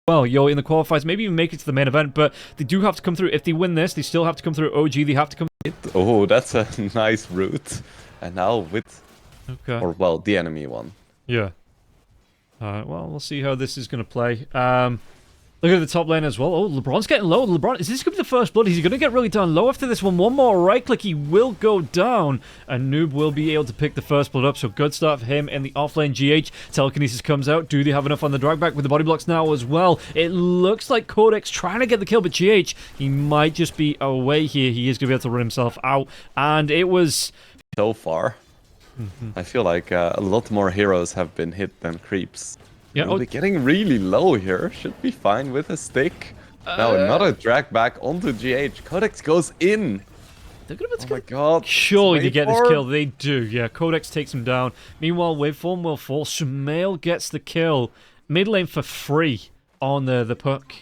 well, in the qualifiers, maybe even make it to the main event, but they do have to come through. If they win this, they still have to come through OG. They have to come. Oh, that's a nice route. And now with, okay, well, the enemy one. Yeah. Well, we'll see how this is going to play. Look at the top lane as well. Oh, LeBron's getting low. LeBron, is this going to be the first blood? He's going to get really down low after this one. One more right click, he will go down. And Noob will be able to pick the first blood up. So good start for him in the offlane. GH, telekinesis comes out. Do they have enough on the drag back with the body blocks now as well? It looks like Kodak's trying to get the kill, but GH, he might just be away here. He is going to be able to run himself out. And it was... So far, I feel like a lot more heroes have been hit than creeps. Yeah, We'll be getting really low here. Should be fine with a stick. Now another drag back onto GH. Codex goes in. They're gonna oh my god. Surely they get this kill. They do, yeah. Codex takes him down. Meanwhile, Waveform will fall. Sumail gets the kill. Mid lane for free on the puck.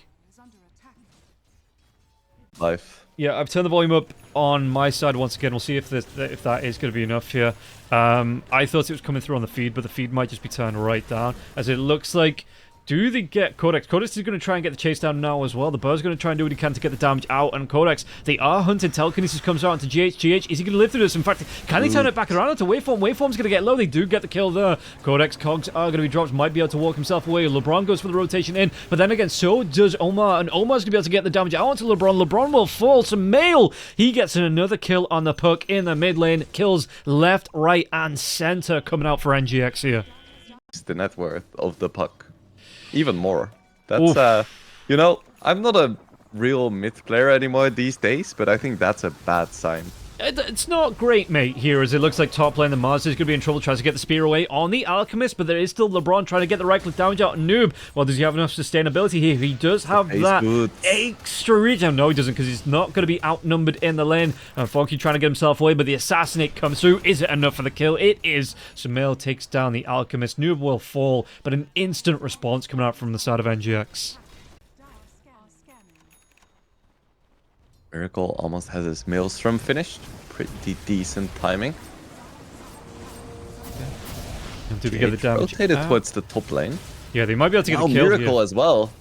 Life. Yeah, I've turned the volume up on my side once again. We'll see if that is going to be enough here. I thought it was coming through on the feed, but the feed might just be turned right down, as it looks like... Do they get Codex? Codex is going to try and get the chase down now as well. The Bird's going to try and do what he can to get the damage out. And Codex, they are hunting. Telekinesis comes out onto GH. GH, is he going to live through this? In fact, can they turn it back around onto Waveform? Waveform's going to get low. They do get the kill there. Codex cogs are going to be dropped. Might be able to walk himself away. LeBron goes for the rotation in. But then again, so does Omar. And Omar's going to be able to get the damage out onto LeBron. LeBron will fall. So Mail, he gets another kill on the puck in the mid lane. Kills left, right, and center coming out for NGX here. It's the net worth of the puck. Even more. That's, you know, I'm not a real mid player anymore these days, but I think that's a bad sign. It's not great, mate, here, as it looks like top lane, the Mars is going to be in trouble, tries to get the spear away on the Alchemist, but there is still LeBron trying to get the right-click damage out on Noob. Well, does he have enough sustainability here? He does have that extra regen. No, he doesn't, because he's not going to be outnumbered in the lane. And Funky trying to get himself away, but the Assassinate comes through. Is it enough for the kill? It is. Sumail takes down the Alchemist. Noob will fall, but an instant response coming out from the side of NGX. Miracle almost has his Maelstrom finished. Pretty decent timing. And do they get the damage? Rotated towards the top lane. Yeah, they might be able to get the kill Miracle here as well.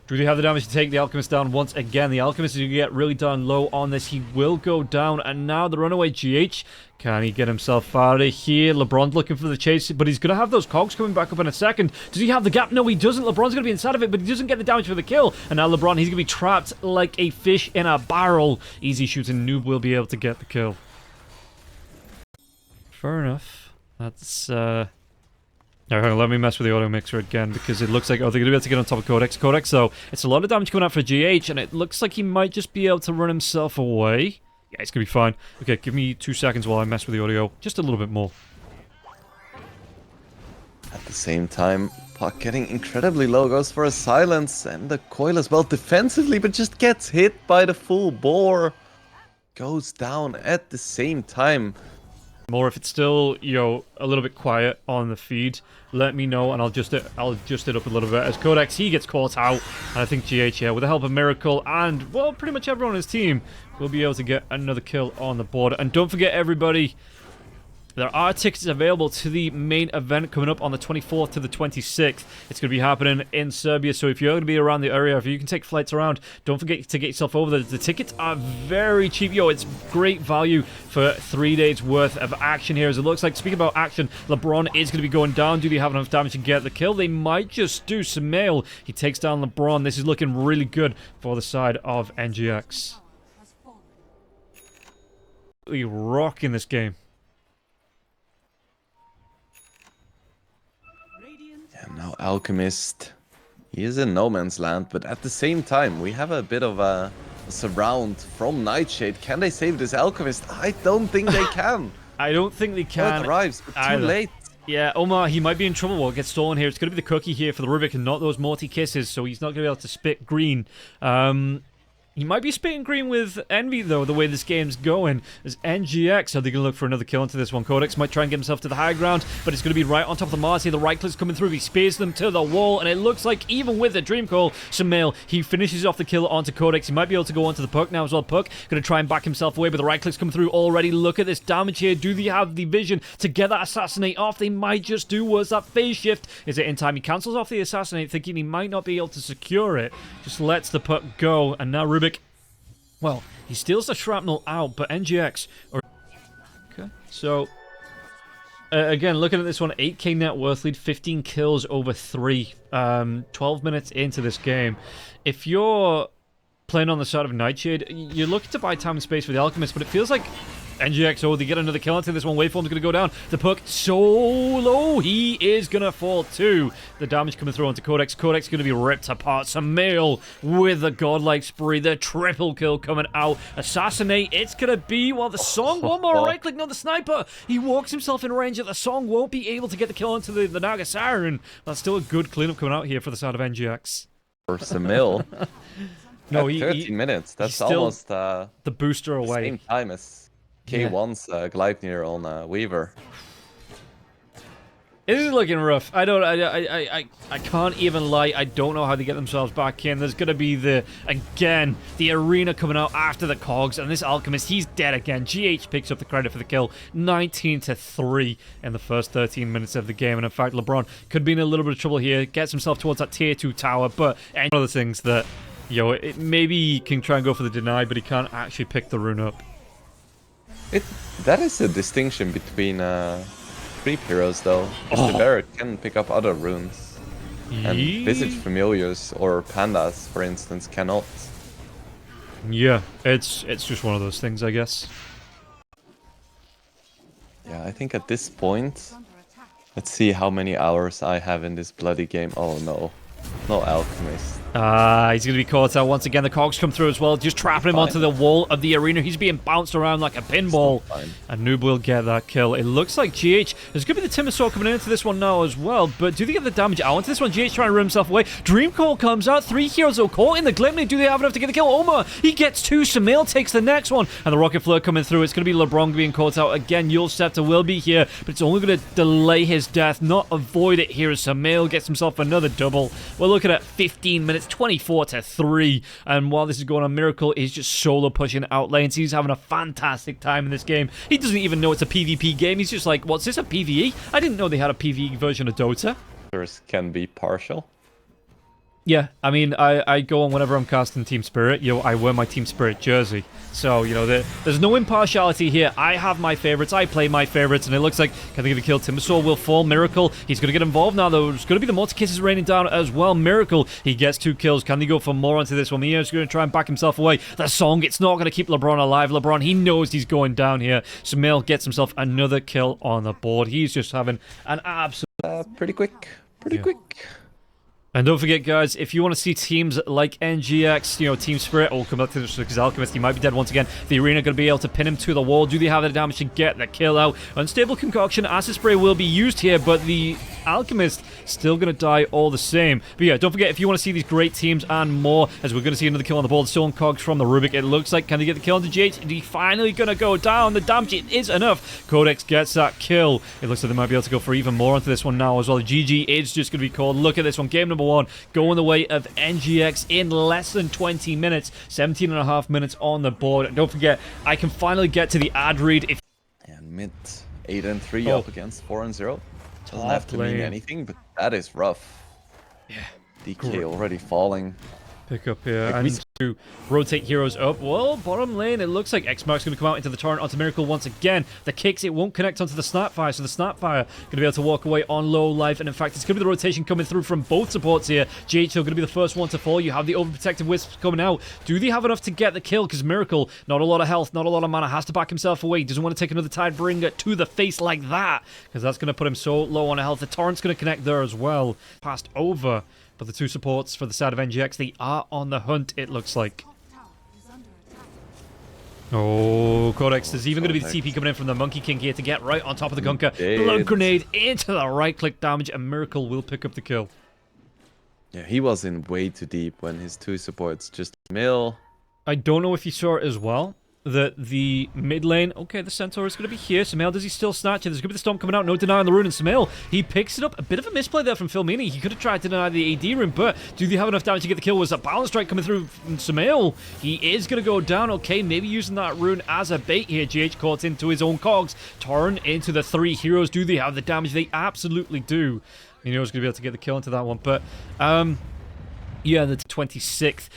Do they have the damage to take the Alchemist down once again? The Alchemist is going to get really down low on this. He will go down. And now the runaway GH. Can he get himself out of here? LeBron's looking for the chase, but he's going to have those cogs coming back up in a second. Does he have the gap? No, he doesn't. LeBron's going to be inside of it, but he doesn't get the damage for the kill. And now LeBron, he's going to be trapped like a fish in a barrel. Easy shooting. Noob will be able to get the kill. Fair enough. That's, Now, hang on, let me mess with the auto mixer again, because it looks like, oh, they're going to be able to get on top of Codex. Codex, though, it's a lot of damage coming out for GH, and it looks like he might just be able to run himself away. Yeah, it's going to be fine. Okay, give me 2 seconds while I mess with the audio. Just a little bit more. At the same time, Puck getting incredibly low, goes for a silence, and the coil as well defensively, but just gets hit by the full bore. Goes down at the same time. More if it's still, a little bit quiet on the feed, let me know and I'll adjust it up a little bit. As Codex, he gets caught out, and I think GH here, with the help of Miracle and, well, pretty much everyone on his team, will be able to get another kill on the board. And don't forget, everybody, there are tickets available to the main event coming up on the 24th to the 26th. It's going to be happening in Serbia, so if you're going to be around the area, if you can take flights around, don't forget to get yourself over there. The tickets are very cheap. It's great value for 3 days worth of action here. As it looks like, speaking about action, LeBron is going to be going down. Do they have enough damage to get the kill? They might just do. Sumail, he takes down LeBron. This is looking really good for the side of NGX. Really rocking this game. And now Alchemist, he is in no man's land, but at the same time, we have a bit of a surround from Nightshade. Can they save this Alchemist? I don't think they can. I don't think they can. It arrives, but too late. Yeah, Omar, he might be in trouble. Well, gets stolen here. It's going to be the cookie here for the Rubik and not those Morty kisses, so he's not going to be able to spit green. He might be spitting green with Envy, though, the way this game's going. As NGX, are they going to look for another kill into this one? Codex might try and get himself to the high ground, but it's going to be right on top of the Mars here. The right click's coming through. He spears them to the wall, and it looks like even with the Dream Call, Sumail, he finishes off the kill onto Codex. He might be able to go onto the Puck now as well. Puck going to try and back himself away, but the right click's coming through already. Look at this damage here. Do they have the vision to get that Assassinate off? They might just do. Was that phase shift? Is it in time? He cancels off the Assassinate, thinking he might not be able to secure it. Just lets the Puck go, and now Rubik, well, he steals the shrapnel out, but NGX... Okay, so... again, looking at this one, 8k net worth lead, 15 kills over 3. 12 minutes into this game. If you're playing on the side of Nightshade, you're looking to buy time and space for the Alchemist, but it feels like NGX, oh, they get another kill into this one. Waveform's going to go down. The Puck so low. He is going to fall too. The damage coming through onto Codex. Codex going to be ripped apart. Sumail with a godlike spree. The triple kill coming out. Assassinate. It's going to be, well, the Song. One more right click, not the Sniper. He walks himself in range. The Song won't be able to get the kill onto the Naga Siren. That's still a good cleanup coming out here for the side of NGX. For Sumail. No, 13 minutes. That's almost the booster away. Same time as K1's Gleipnir on Weaver. It is looking rough. I can't even lie. I don't know how they get themselves back in. There's going to be the arena coming out after the cogs, and this Alchemist, he's dead again. GH picks up the credit for the kill, 19-3 in the first 13 minutes of the game. And in fact, LeBron could be in a little bit of trouble here, gets himself towards that tier 2 tower, but one of the things that, maybe he can try and go for the deny, but he can't actually pick the rune up. That is a distinction between creep heroes, though. The Barret can pick up other runes, and Visage Familiars or Pandas, for instance, cannot. Yeah, it's just one of those things, I guess. Yeah, I think at this point, let's see how many hours I have in this bloody game. Oh no, no Alchemist. He's going to be caught out once again. The cogs come through as well, just trapping him onto the wall of the arena. He's being bounced around like a pinball. And Noob will get that kill. It looks like GH is going to be the Timbersaw coming into this one now as well. But do they get the damage out into this one? GH trying to run himself away. Dream Call comes out. 3 heroes are caught in the Glimmer. Do they have enough to get the kill? Omar, he gets 2. Sumail takes the next one. And the Rocket Flare coming through. It's going to be LeBron being caught out again. Yule Scepter will be here, but it's only going to delay his death, not avoid it here as Sumail gets himself another double. We're looking at 15 minutes, 24-3. And while this is going on, Miracle is just solo pushing out lanes. He's having a fantastic time in this game. He doesn't even know it's a PvP game. He's just like, what's this, a PvE? I didn't know they had a PvE version of Dota. Can be partial. Yeah, I mean, I go on whenever I'm casting Team Spirit, I wear my Team Spirit jersey. So, there's no impartiality here. I have my favorites, I play my favorites, and it looks like, can they get a kill? Timbersaw will fall. Miracle, he's going to get involved now, though. There's going to be the multi-kisses raining down as well. Miracle, he gets 2 kills. Can they go for more onto this one? Mia's going to try and back himself away. The Song, it's not going to keep LeBron alive. LeBron, he knows he's going down here. Sumail gets himself another kill on the board. He's just having an absolute... Pretty quick. Pretty quick. And don't forget, guys, if you want to see teams like NGX, Team Spirit, we'll come back to this because Alchemist, he might be dead once again. The arena going to be able to pin him to the wall. Do they have the damage to get the kill out? Unstable Concoction, Acid Spray will be used here, but the Alchemist still going to die all the same. But yeah, don't forget, if you want to see these great teams and more, as we're going to see another kill on the board, still on cogs from the Rubik. It looks like, can they get the kill on the GH? Is he finally going to go down? The damage is enough. Codex gets that kill. It looks like they might be able to go for even more onto this one now as well. GG is just going to be called. Look at this one. Game number 1 going the way of NGX in less than 20 minutes. 17.5 minutes on the board. And don't forget, I can finally get to the ad read. And mid 8-3 up against 4-0. Doesn't have to mean anything, but that is rough. Yeah. DK already falling. Pick up here and to rotate heroes up. Well, bottom lane, it looks like X-Mark's going to come out into the turret onto Miracle once again. The kicks, it won't connect onto the Snapfire, so the Snapfire going to be able to walk away on low life. And in fact, it's going to be the rotation coming through from both supports here. GHL going to be the first one to fall. You have the Overprotective Wisps coming out. Do they have enough to get the kill? Because Miracle, not a lot of health, not a lot of mana, has to back himself away. He doesn't want to take another Tidebringer to the face like that, because that's going to put him so low on health. The Torrent's going to connect there as well. Passed over. But the 2 supports for the side of NGX, they are on the hunt, it looks like. Oh, Codex, there's even going to be the TP coming in from the Monkey King here to get right on top of the Gunker. Blood Grenade into the right-click damage, and Miracle will pick up the kill. Yeah, he was in way too deep when his 2 supports just mill. I don't know if you saw it as well, that the mid lane, okay, the Centaur is going to be here. Sumail, does he still snatch it? There's going to be the Storm coming out, no denying the rune, and Sumail, he picks it up. A bit of a misplay there from Filmini. He could have tried to deny the AD rune, but do they have enough damage to get the kill? Was a balance strike coming through from Sumail? He is going to go down, okay, maybe using that rune as a bait here. GH caught into his own cogs, turn into the 3 heroes. Do they have the damage? They absolutely do. You know, he's going to be able to get the kill into that one, but, yeah, the 26th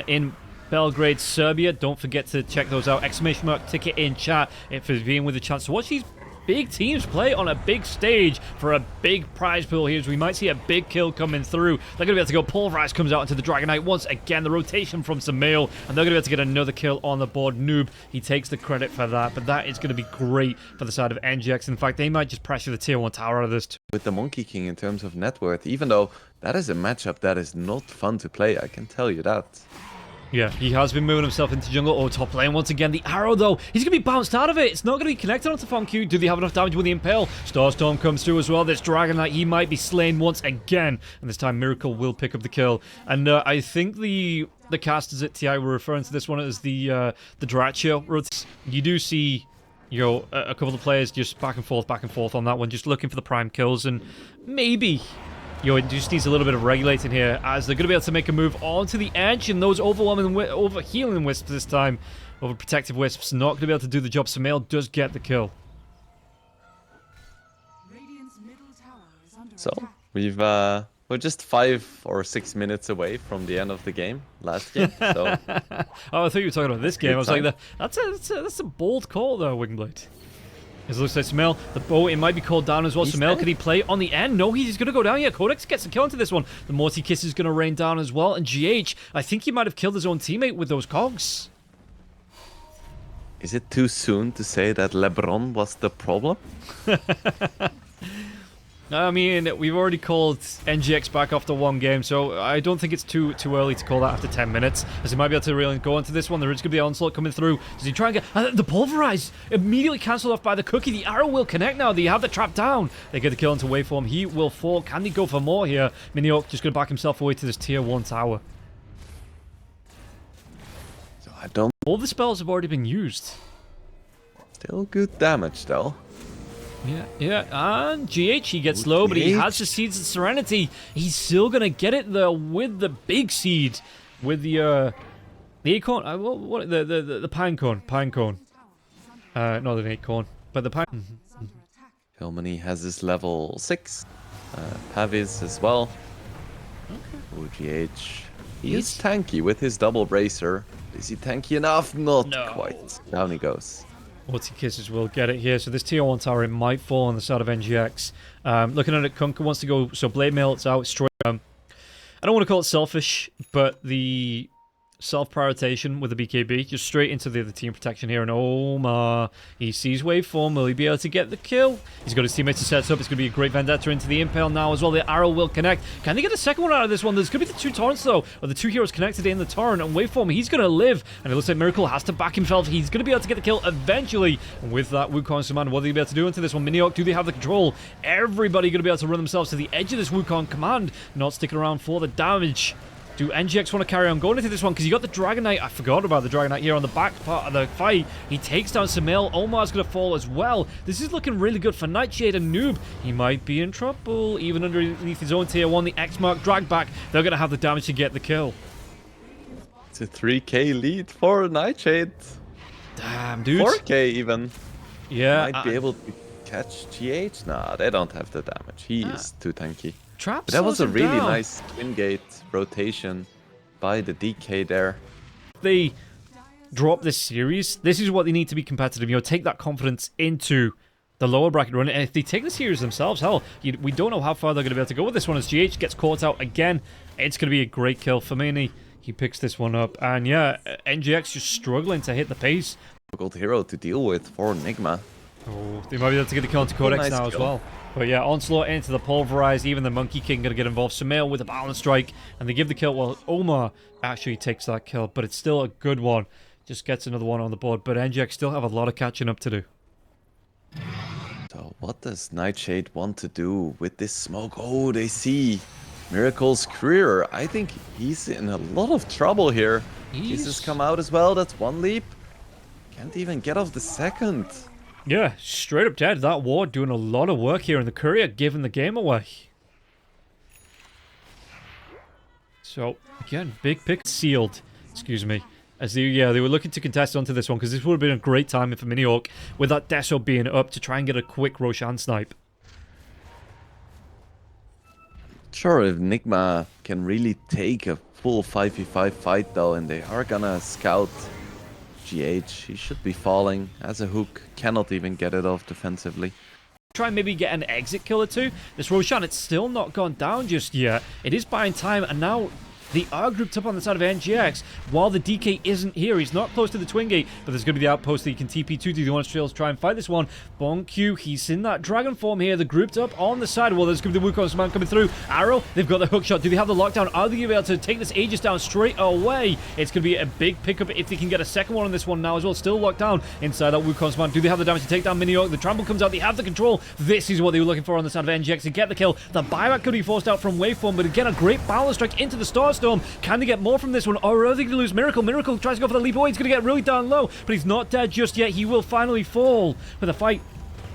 in Belgrade, Serbia. Don't forget to check those out. Exclamation mark ticket in chat for being with a chance to watch these big teams play on a big stage for a big prize pool here. So we might see a big kill coming through. They're going to be able to go. Pulverize comes out into the Dragon Knight once again. The rotation from Sumail, and they're going to be able to get another kill on the board. Noob, he takes the credit for that, but that is going to be great for the side of NGX. In fact, they might just pressure the tier 1 tower out of this too. With the Monkey King in terms of net worth, even though that is a matchup that is not fun to play, I can tell you that. Yeah, he has been moving himself into jungle. Oh, top lane once again. The arrow, though, he's going to be bounced out of it. It's not going to be connected onto FunQ. Do they have enough damage with the Impale? Starstorm comes through as well. This Dragon Knight, he might be slain once again. And this time, Miracle will pick up the kill. And I think the casters at TI were referring to this one as the Draccio routes. You do see, you know, a couple of players just back and forth on that one, just looking for the prime kills. And maybe... Yo, it just needs a little bit of regulating here, as they're going to be able to make a move onto the edge, and those over-healing wisps this time, over-protective wisps, not going to be able to do the job. Sumail does get the kill. So, we're just 5 or 6 minutes away from the end of the game, last game, so... Oh, I thought you were talking about this game. I was like, that's a bold call, though, Wingblade. It looks like Sumail, the bow, it might be called down as well. Sumail, could he play on the end? No, he's going to go down. Yeah, Codex gets a kill into this one. The Morty Kiss is going to rain down as well. And GH, I think he might have killed his own teammate with those cogs. Is it too soon to say that LeBron was the problem? I mean, we've already called NGX back after 1 game, so I don't think it's too early to call that after 10 minutes, as he might be able to really go into this one. There is going to be an onslaught coming through. Does he try and get... the Pulverize immediately cancelled off by the Cookie. The arrow will connect now. They have the trap down. They get the kill into Waveform. He will fall. Can they go for more here? Miniok just going to back himself away to this tier 1 tower. So I don't... All the spells have already been used. Still good damage, though. Yeah, and GH, he gets low, but he has the Seeds of Serenity. He's still going to get it, though, with the big seed. With the acorn, what, the pine cone. Not an acorn, but the pine. Filmini has his level 6. Pavis as well. Okay. OGH. He is tanky with his double bracer. Is he tanky enough? Not quite. Down he goes. Morty Kisses will get it here. So this tier 1 tower, it might fall on the side of NGX. Looking at it, Kunkka wants to go, so Blade Mail, it's out straight. I don't want to call it selfish, but the self-prioritization with the BKB, just straight into the other team protection here, and Omar, he sees Waveform, will he be able to get the kill? He's got his teammates to set up, it's going to be a great Vendetta into the Impale now as well. The arrow will connect. Can they get a second one out of this one? There's going to be the 2 torrents though, or the 2 heroes connected in the torrent, and Waveform, he's going to live, and it looks like Miracle has to back himself. He's going to be able to get the kill eventually, and with that Wukong command, what are they be able to do into this one? Miniok, do they have the control? Everybody going to be able to run themselves to the edge of this Wukong command, not sticking around for the damage. Do NGX want to carry on going into this one? Because you got the Dragon Knight. I forgot about the Dragon Knight here on the back part of the fight. He takes down Sumail. Omar's going to fall as well. This is looking really good for NIGHTSHADE and Noob. He might be in trouble. Even underneath his own tier 1, the X-Mark drag back. They're going to have the damage to get the kill. It's a 3k lead for NIGHTSHADE. Damn, dude. 4k even. Yeah. Might be able to catch GH. Nah, they don't have the damage. He is too tanky. Trap but that was a really nice twin gate rotation by the DK there. They drop this series. This is what they need to be competitive. You know, take that confidence into the lower bracket run. And if they take the series themselves, hell, we don't know how far they're going to be able to go with this one. As GH gets caught out again, it's going to be a great kill for Mini. He picks this one up. And yeah, NGX just struggling to hit the pace. Difficult hero to deal with for NIGMA. Oh, they might be able to get the kill into Codex now as well. But yeah, onslaught into the Pulverize. Even the Monkey King going to get involved. Sumail with a balance strike. And they give the kill. Well, Omar actually takes that kill. But it's still a good one. Just gets another one on the board. But NGX still have a lot of catching up to do. So what does NIGHTSHADE want to do with this smoke? Oh, they see Miracle's career. I think he's in a lot of trouble here. Jesus come out as well. That's one leap. Can't even get off the second. Yeah, straight up dead. That ward doing a lot of work here, and the courier giving the game away. So, again, big pick sealed. Excuse me. As they were looking to contest onto this one, because this would have been a great timing for Minihawk, with that Deso being up to try and get a quick Roshan snipe. Sure, if NIGMA can really take a full 5v5 fight though, and they are gonna scout GH, he should be falling as a hook, cannot even get it off defensively. Try and maybe get an exit kill or two. This Roshan, it's still not gone down just yet. It is buying time, and now they are grouped up on the side of NGX while the DK isn't here. He's not close to the Twin Gate, but there's going to be the outpost that you can TP to. Do you want to try and fight this one? BonQ, he's in that dragon form here. They're grouped up on the side. Well, there's going to be the Wukong's man coming through. Arrow, they've got the hook shot. Do they have the lockdown? Are they going to be able to take this Aegis down straight away? It's going to be a big pickup if they can get a second one on this one now as well. Still locked down inside that Wukong's man. Do they have the damage to take down Minihawk? The trample comes out. They have the control. This is what they were looking for on the side of NGX to get the kill. The buyback could be forced out from Waveform, but again, a great balance strike into the Starstorm. Can they get more from this one, or are they going to lose Miracle? Miracle tries to go for the leap away. He's going to get really down low, but he's not dead just yet. He will finally fall. With a fight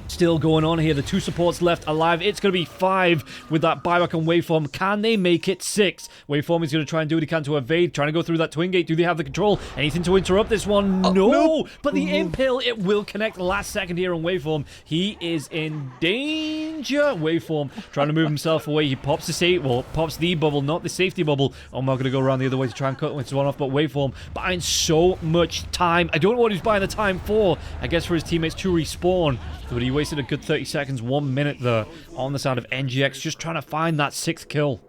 still going on here, the two supports left alive. It's going to be 5 with that buyback on Waveform. Can they make it 6? Waveform is going to try and do what he can to evade, trying to go through that Twin Gate. Do they have the control? Anything to interrupt this one? No! But the impale, it will connect last second here on Waveform. He is in danger. Waveform trying to move himself away. He pops pops the bubble, not the safety bubble. Omar going to go around the other way to try and cut this one off, but Waveform buying so much time. I don't know what he's buying the time for. I guess for his teammates to respawn. But he wasted a good 30 seconds, 1 minute there on the side of NGX, just trying to find that 6th kill.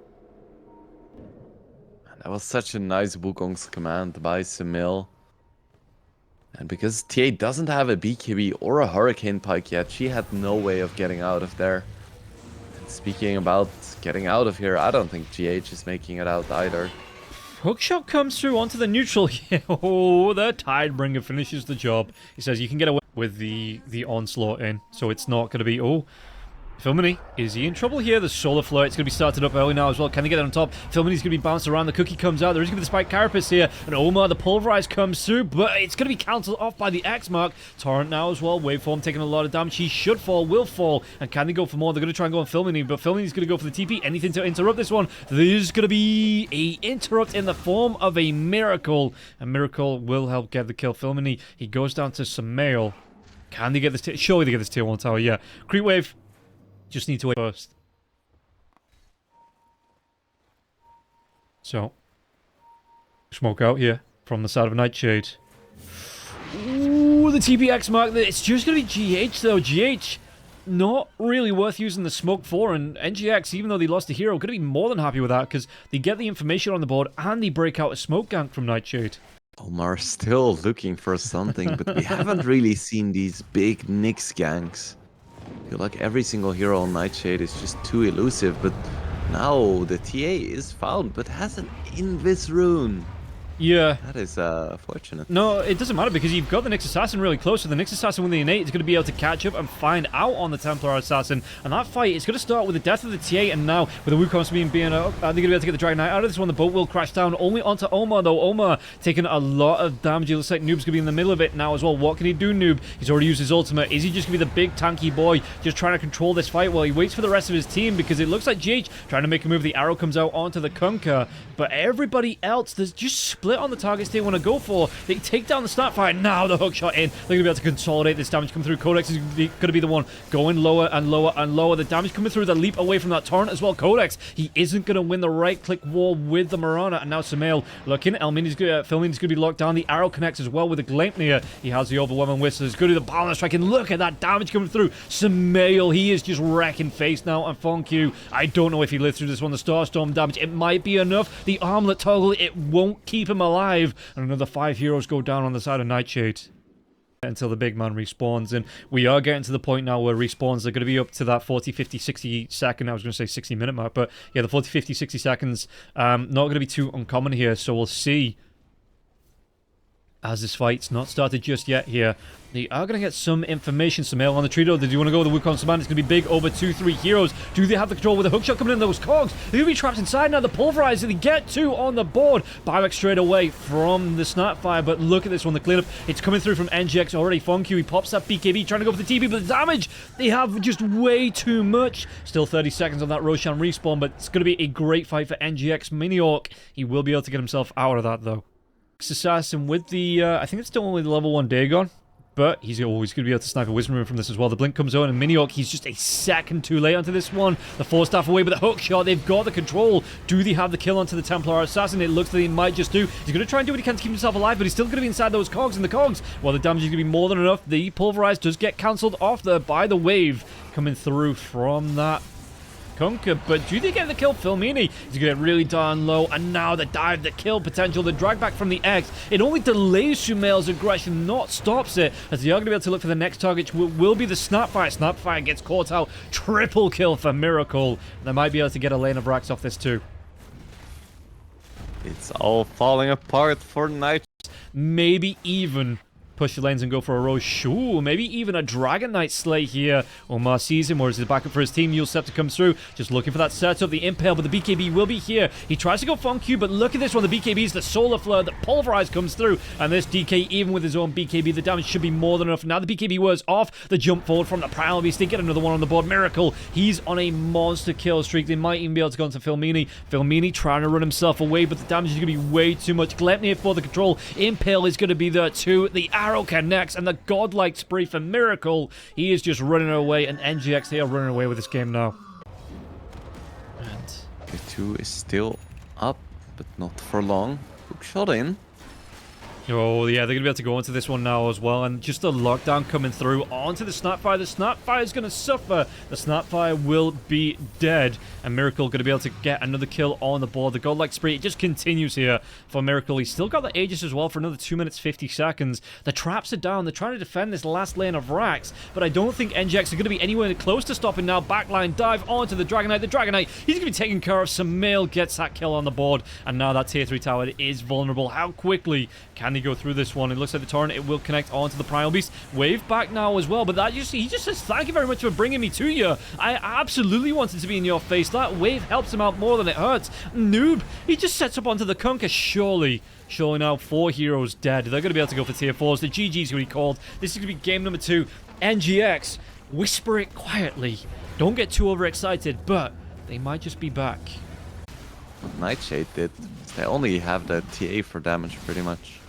That was such a nice Wukong's command by Samil. And because TA doesn't have a BKB or a Hurricane Pike yet, she had no way of getting out of there. And speaking about getting out of here, I don't think GH is making it out either. Hookshot comes through onto the neutral here. Oh, the Tidebringer finishes the job. He says you can get away with the onslaught in, so it's not going to be... Oh, Filmini, is he in trouble here? The Solar Flare, it's going to be started up early now as well. Can they get it on top? Filmini's going to be bounced around. The Cookie comes out. There is going to be the Spike Carapace here. And Omar, the Pulverize comes through, but it's going to be cancelled off by the X Mark. Torrent now as well. Waveform taking a lot of damage. He should fall, will fall. And can they go for more? They're going to try and go on Filmini, but Filmini's going to go for the TP. Anything to interrupt this one. There's going to be a interrupt in the form of a Miracle. And Miracle will help get the kill. Filmini, he goes down to Samael. Can they get this? Surely they get this tier 1 tower, yeah. Creep Wave. Just need to wait first. So, smoke out here from the side of Nightshade. Ooh, the TPX mark. It's just going to be GH though. GH, not really worth using the smoke for. And NGX, even though they lost a hero, going to be more than happy with that because they get the information on the board and they break out a smoke gank from Nightshade. Omar still looking for something, but we haven't really seen these big Nyx ganks. I feel like every single hero on Nightshade is just too elusive, but now the TA is found, but has an Invis rune. Yeah. That is fortunate. No, it doesn't matter because you've got the Nyx Assassin really close. So the Nyx Assassin with the innate is going to be able to catch up and find out on the Templar Assassin. And that fight is going to start with the death of the TA. And now with the Wukong's being up, they're going to be able to get the Dragon Knight out of this one. The boat will crash down only onto Omar though. Omar taking a lot of damage. It looks like Noob's going to be in the middle of it now as well. What can he do, Noob? He's already used his ultimate. Is he just going to be the big tanky boy just trying to control this fight while he waits for the rest of his team? Because it looks like GH trying to make a move. The arrow comes out onto the Kunkka. But everybody else, there's just split on the targets they want to go for. They take down the Starfire. Now the hook shot in. They're going to be able to consolidate this damage come through. Codex is going to be the one going lower and lower and lower. The damage coming through. The leap away from that torrent as well. Codex, he isn't going to win the right-click war with the Marana. And now Samael looking. Filmini's going to be locked down. The arrow connects as well with the Gleipnir. He has the overwhelming whistle. It's good to the balance strike. And look at that damage coming through. Samael, he is just wrecking face now. And FonQ, I don't know if he lived through this one. The Starstorm damage, it might be enough. The armlet toggle, it won't keep him alive. And another 5 heroes go down on the side of Nightshade until the big man respawns. And we are getting to the point now where respawns are going to be up to that 40, 50, 60 second, I was going to say 60 minute mark, but yeah, the 40, 50, 60 seconds, not going to be too uncommon here, so we'll see as this fight's not started just yet here. They are going to get some information, some mail on the tree though. They do want to go with the Wukong Saman. It's going to be big over 2-3 heroes. Do they have the control with a hookshot coming in those cogs? They're going to be trapped inside now. The pulverizer, they get 2 on the board. Buyback straight away from the Snapfire, but look at this one, the cleanup. It's coming through from NGX already. Fonq, he pops that BKB, trying to go for the TP, but the damage, they have just way too much. Still 30 seconds on that Roshan respawn, but it's going to be a great fight for NGX. Miniorc, he will be able to get himself out of that though. Assassin with the, I think it's still only the level 1 Dagon, but he's always going to be able to snipe a Wisdom Rune from this as well. The blink comes on, and Miniorc, he's just a second too late onto this one. The Force Staff away with the hook shot. They've got the control. Do they have the kill onto the Templar Assassin? It looks like they might just do. He's going to try and do what he can to keep himself alive, but he's still going to be inside those cogs, and the cogs, well, the damage is going to be more than enough. The Pulverize does get cancelled off there by the wave coming through from that Kunkka, but do they get the kill? Filmini, he's going to get really darn low, and now the dive, the kill potential, the drag back from the X. It only delays Sumail's aggression, not stops it, as they are going to be able to look for the next target, which will be the Snapfire. Snapfire gets caught out. Triple kill for Miracle. They might be able to get a lane of racks off this too. It's all falling apart for Night. Maybe even push the lanes and go for a Roshan. Maybe even a Dragon Knight slay here. Omar sees him, or is the backup for his team? You'll set to come through. Just looking for that setup. The Impale, but the BKB will be here. He tries to go Fonq, but look at this one. The BKBs, the Solar Flare, the Pulverize comes through. And this DK, even with his own BKB, the damage should be more than enough. Now the BKB was off. The jump forward from the Primal Beast. They get another one on the board. Miracle, he's on a monster kill streak. They might even be able to go into Filmini. Filmini trying to run himself away, but the damage is going to be way too much. Glepnir for the control. Impale is going to be there too. The arrow connects, and the godlike spree for Miracle. He is just running away, and NGX, they are running away with this game now. And K2 is still up, but not for long. Hook shot in. Oh, yeah, they're going to be able to go into this one now as well. And just the lockdown coming through onto the Snapfire. The Snapfire is going to suffer. The Snapfire will be dead. And Miracle going to be able to get another kill on the board. The godlike spree, it just continues here for Miracle. He's still got the Aegis as well for another 2 minutes 50 seconds. The traps are down. They're trying to defend this last lane of racks. But I don't think NGX are going to be anywhere close to stopping now. Backline dive onto the Dragon Knight. The Dragon Knight, he's going to be taken care of. Sumail gets that kill on the board. And now that tier 3 tower is vulnerable. How quickly can he go through this one? It looks like the torrent, it will connect onto the Primal Beast. Wave back now as well, but that just, he just says, thank you very much for bringing me to you. I absolutely wanted to be in your face. That wave helps him out more than it hurts. Noob, he just sets up onto the Kunkka. Surely now 4 heroes dead. They're going to be able to go for tier 4s. The GG's going to be called. This is going to be game number 2. NGX, whisper it quietly. Don't get too overexcited, but they might just be back. NIGHTSHADE did. They only have the TA for damage, pretty much.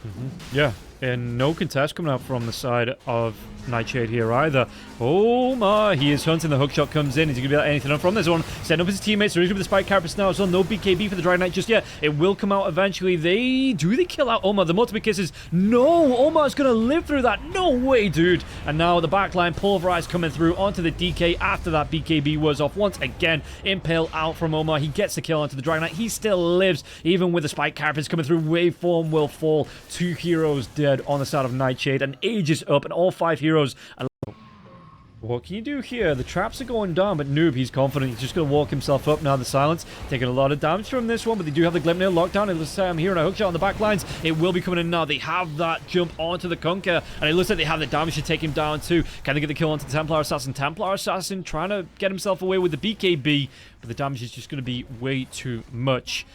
Yeah, and no contest coming out from the side of NIGHTSHADE here either. Oh my, he is hunting. The hookshot comes in. Is he going to be able to get anything from this one? Setting up his teammates. So he's with the spike carapace now as well. No BKB for the Dragon Knight just yet. It will come out eventually. They kill out Omar? The multiple kisses. No, Omar's going to live through that. No way, dude. And now the backline Pulverize coming through onto the DK after that BKB was off once again. Impale out from Omar. He gets the kill onto the Dragon Knight. He still lives, even with the spike carapace coming through. Waveform will fall. 2 heroes dead on the side of NIGHTSHADE, and Aegis up, and all 5 heroes. What can you do here? The traps are going down, but Noob, he's confident. He's just going to walk himself up now. The silence, taking a lot of damage from this one, but they do have the Glepnir lockdown. It looks like I'm hearing a hookshot on the back lines. It will be coming in now. They have that jump onto the Kunkka, and it looks like they have the damage to take him down too. Can they get the kill onto the Templar Assassin? Templar Assassin trying to get himself away with the BKB, but the damage is just going to be way too much.